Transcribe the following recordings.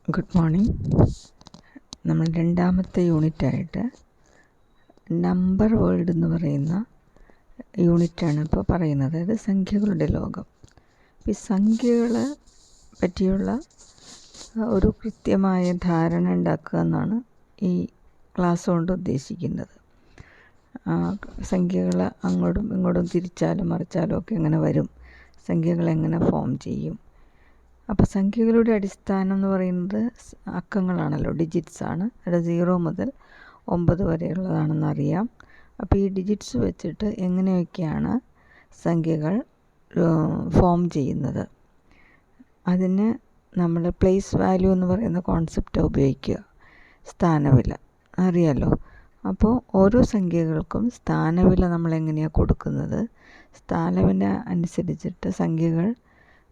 Good morning. നമ്മൾ രണ്ടാമത്തെ യൂണിറ്റായിട്ട് number world എന്ന് പറയുന്ന യൂണിറ്റാണ് ഇപ്പോൾ പറയുന്നത്. അതായത് സംഖ്യകളുടെ ലോകം. ഈ സംഖ്യകളെ പറ്റിയുള്ള ഒരു കൃത്യമായ ധാരണ ഉണ്ടാക്കുക എന്നാണ് ഈ ക്ലാസ് കൊണ്ട് ഉദ്ദേശിക്കുന്നത്. സംഖ്യകൾ അങ്ങോട്ടും ഇങ്ങോട്ടും തിരിച്ചാലും മറിച്ചാലും ഒക്കെ എങ്ങനെ വരും, സംഖ്യകൾ എങ്ങനെ ഫോം ചെയ്യും. അപ്പോൾ സംഖ്യകളുടെ അടിസ്ഥാനം എന്ന് പറയുന്നത് അക്കങ്ങളാണല്ലോ, ഡിജിറ്റ്സ് ആണ്. അത് 0 മുതൽ 9 വരെയുള്ളതാണെന്നറിയാം. അപ്പോൾ ഈ ഡിജിറ്റ്സ് വെച്ചിട്ട് എങ്ങനെയൊക്കെയാണ് സംഖ്യകൾ ഫോം ചെയ്യുന്നത്, അതിന് നമ്മൾ പ്ലേസ് വാല്യൂ എന്ന് പറയുന്ന കോൺസെപ്റ്റ് ഉപയോഗിക്കുക. സ്ഥാനവില അറിയാലോ. അപ്പോൾ ഓരോ സംഖ്യകൾക്കും സ്ഥാനവില നമ്മൾ എങ്ങനെയാണ് കൊടുക്കുന്നത്, സ്ഥാനവില അനുസരിച്ചിട്ട് സംഖ്യകൾ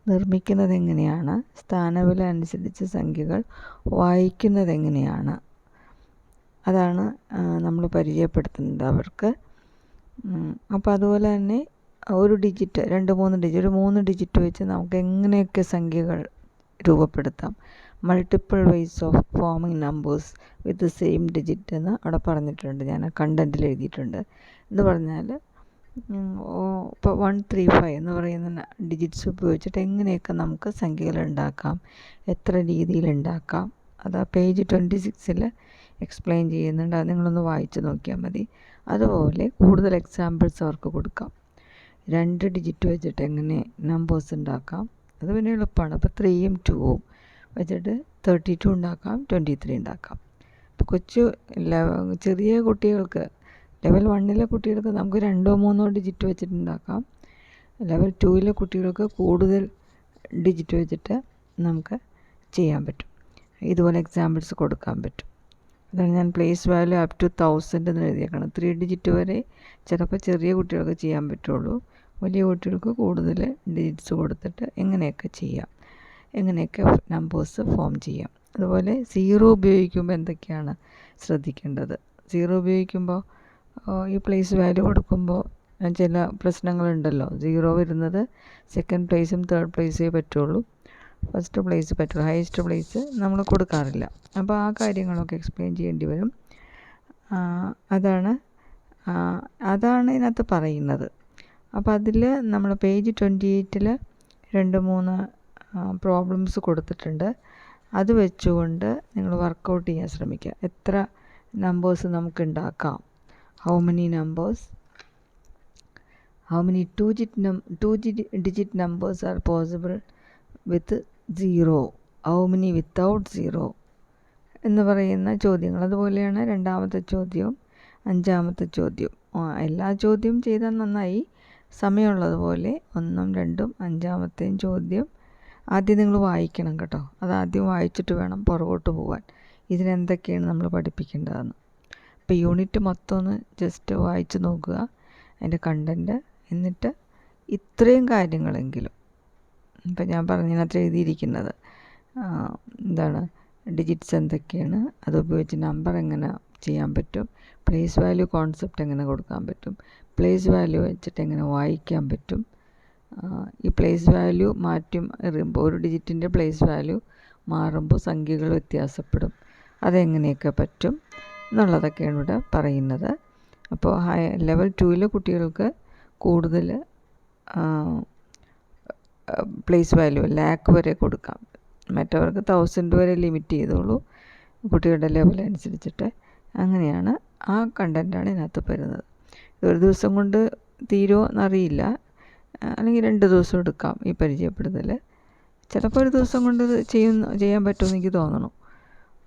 നിർമ്മിക്കുന്നത് എങ്ങനെയാണ്, സ്ഥാനവില അനുസരിച്ച് സംഖ്യകൾ വായിക്കുന്നത് എങ്ങനെയാണ്, അതാണ് നമ്മൾ പരിചയപ്പെടുത്തുന്നത് അവർക്ക്. അപ്പോൾ അതുപോലെ തന്നെ ഒരു ഡിജിറ്റ്, 2-3 ഡിജിറ്റ്, ഒരു 3 ഡിജിറ്റ് വെച്ച് നമുക്ക് എങ്ങനെയൊക്കെ സംഖ്യകൾ രൂപപ്പെടുത്താം. Multiple ways of forming numbers with same digit എന്ന് അവിടെ പറഞ്ഞിട്ടുണ്ട്. ഞാൻ കണ്ടൻറ്റിൽ എഴുതിയിട്ടുണ്ട്. എന്ന് പറഞ്ഞാൽ ഇപ്പോൾ 135 എന്ന് പറയുന്ന ഡിജിറ്റ്സ് ഉപയോഗിച്ചിട്ട് എങ്ങനെയൊക്കെ നമുക്ക് സംഖ്യകൾ ഉണ്ടാക്കാം, എത്ര രീതിയിൽ ഉണ്ടാക്കാം, അത് പേജ് 26 എക്സ്പ്ലെയിൻ ചെയ്യുന്നുണ്ട്. അത് നിങ്ങളൊന്ന് വായിച്ച് നോക്കിയാൽ മതി. അതുപോലെ കൂടുതൽ എക്സാമ്പിൾസ് അവർക്ക് കൊടുക്കാം. 2 ഡിജിറ്റ് വെച്ചിട്ട് എങ്ങനെ നമ്പേഴ്സ് ഉണ്ടാക്കാം, അത് പിന്നെ എളുപ്പമാണ്. അപ്പോൾ 3ഉം 2ഉം വെച്ചിട്ട് 32 ഉണ്ടാക്കാം, 23 ഉണ്ടാക്കാം. ഇപ്പോൾ ചെറിയ കുട്ടികൾക്ക്, ലെവൽ 1 കുട്ടികൾക്ക് നമുക്ക് 2-3 ഡിജിറ്റ് വെച്ചിട്ടുണ്ടാക്കാം. ലെവൽ 2 കുട്ടികൾക്ക് കൂടുതൽ ഡിജിറ്റ് വെച്ചിട്ട് നമുക്ക് ചെയ്യാൻ പറ്റും. ഇതുപോലെ എക്സാമ്പിൾസ് കൊടുക്കാൻ പറ്റും. അതാണ് ഞാൻ പ്ലേസ് വാല്യൂ അപ് ടു 1000 എന്ന് എഴുതിയേക്കണം. 3 ഡിജിറ്റ് വരെ ചിലപ്പോൾ ചെറിയ കുട്ടികൾക്ക് ചെയ്യാൻ പറ്റുള്ളൂ. വലിയ കുട്ടികൾക്ക് കൂടുതൽ ഡിജിറ്റ്സ് കൊടുത്തിട്ട് എങ്ങനെയൊക്കെ ചെയ്യാം, എങ്ങനെയൊക്കെ നമ്പേഴ്സ് ഫോം ചെയ്യാം. അതുപോലെ 0 ഉപയോഗിക്കുമ്പോൾ എന്തൊക്കെയാണ് ശ്രദ്ധിക്കേണ്ടത്. 0 ഉപയോഗിക്കുമ്പോൾ ഈ പ്ലേസ് വാല്യൂ കൊടുക്കുമ്പോൾ ചില പ്രശ്നങ്ങളുണ്ടല്ലോ. 0 വരുന്നത് സെക്കൻഡ് പ്ലേസും തേർഡ് പ്ലേസേ പറ്റുള്ളൂ, ഫസ്റ്റ് പ്ലേസ് പറ്റുള്ളൂ, ഹയസ്റ്റ് പ്ലേസ് നമ്മൾ കൊടുക്കാറില്ല. അപ്പോൾ ആ കാര്യങ്ങളൊക്കെ എക്സ്പ്ലെയിൻ ചെയ്യേണ്ടി വരും. അതാണ് ഇതിനകത്ത് പറയുന്നത്. അപ്പോൾ അതിൽ നമ്മൾ പേജ് 28 2-3 പ്രോബ്ലംസ് കൊടുത്തിട്ടുണ്ട്. അത് വെച്ചുകൊണ്ട് നിങ്ങൾ വർക്കൗട്ട് ചെയ്യാൻ ശ്രമിക്കുക. എത്ര നമ്പേഴ്സ് നമുക്ക് ഉണ്ടാക്കാം, how many two-digit numbers are possible with 0, how many without 0 എന്ന് പറയുന്ന ചോദ്യങ്ങൾ. അതുപോലെയാണ് രണ്ടാമത്തെ ചോദ്യവും 5ാമത്തെ ചോദ്യവും. എല്ലാ ചോദ്യവും ചെയ്താൽ നന്നായി, സമയമുള്ളതുപോലെ 1ഉം 2ഉം 5ാമത്തെയും ചോദ്യം ആദ്യം നിങ്ങൾ വായിക്കണം കേട്ടോ. അതാദ്യം വായിച്ചിട്ട് വേണം പുറകോട്ട് പോകാൻ, ഇതിനെന്തൊക്കെയാണ് നമ്മൾ പഠിപ്പിക്കേണ്ടതെന്ന്. ഇപ്പോൾ യൂണിറ്റ് മൊത്തം ഒന്ന് ജസ്റ്റ് വായിച്ച് നോക്കുക, അതിൻ്റെ കണ്ടൻറ്റ്. എന്നിട്ട് ഇത്രയും കാര്യങ്ങളെങ്കിലും, ഇപ്പം ഞാൻ പറഞ്ഞതിനകത്ത് എഴുതിയിരിക്കുന്നത് എന്താണ്, ഡിജിറ്റ്സ് എന്തൊക്കെയാണ്, അതുപയോഗിച്ച് നമ്പർ എങ്ങനെ ചെയ്യാൻ പറ്റും, പ്ലേസ് വാല്യൂ കോൺസെപ്റ്റ് എങ്ങനെ കൊടുക്കാൻ പറ്റും, പ്ലേസ് വാല്യൂ വെച്ചിട്ട് എങ്ങനെ വായിക്കാൻ പറ്റും, ഈ പ്ലേസ് വാല്യൂ എറിയുമ്പോൾ ഒരു ഡിജിറ്റിൻ്റെ പ്ലേസ് വാല്യൂ മാറുമ്പോൾ സംഖ്യകൾ വ്യത്യാസപ്പെടും, അതെങ്ങനെയൊക്കെ പറ്റും എന്നുള്ളതൊക്കെയാണ് ഇവിടെ പറയുന്നത്. അപ്പോൾ ലെവൽ 2 കുട്ടികൾക്ക് കൂടുതൽ പ്ലേസ് വാല്യൂ 1,00,000 വരെ കൊടുക്കാം. മറ്റവർക്ക് 1000 വരെ ലിമിറ്റ് ചെയ്തോളൂ, കുട്ടികളുടെ ലെവൽ അനുസരിച്ചിട്ട്. അങ്ങനെയാണ് ആ കണ്ടൻറ്റാണ് ഇതിനകത്ത് വരുന്നത്. ഒരു ദിവസം കൊണ്ട് തീരുമോ എന്നറിയില്ല, അല്ലെങ്കിൽ 2 ദിവസം എടുക്കാം ഈ പരിചയപ്പെടുത്തൽ. ചിലപ്പോൾ ഒരു ദിവസം കൊണ്ട് ചെയ്യാൻ പറ്റുമെന്ന് എനിക്ക് തോന്നണം.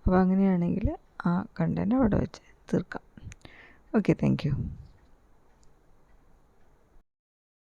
അപ്പോൾ അങ്ങനെയാണെങ്കിൽ ആ കണ്ടൻറ്റ് അവിടെ വെച്ച് തീർക്കാം. Okay, thank you.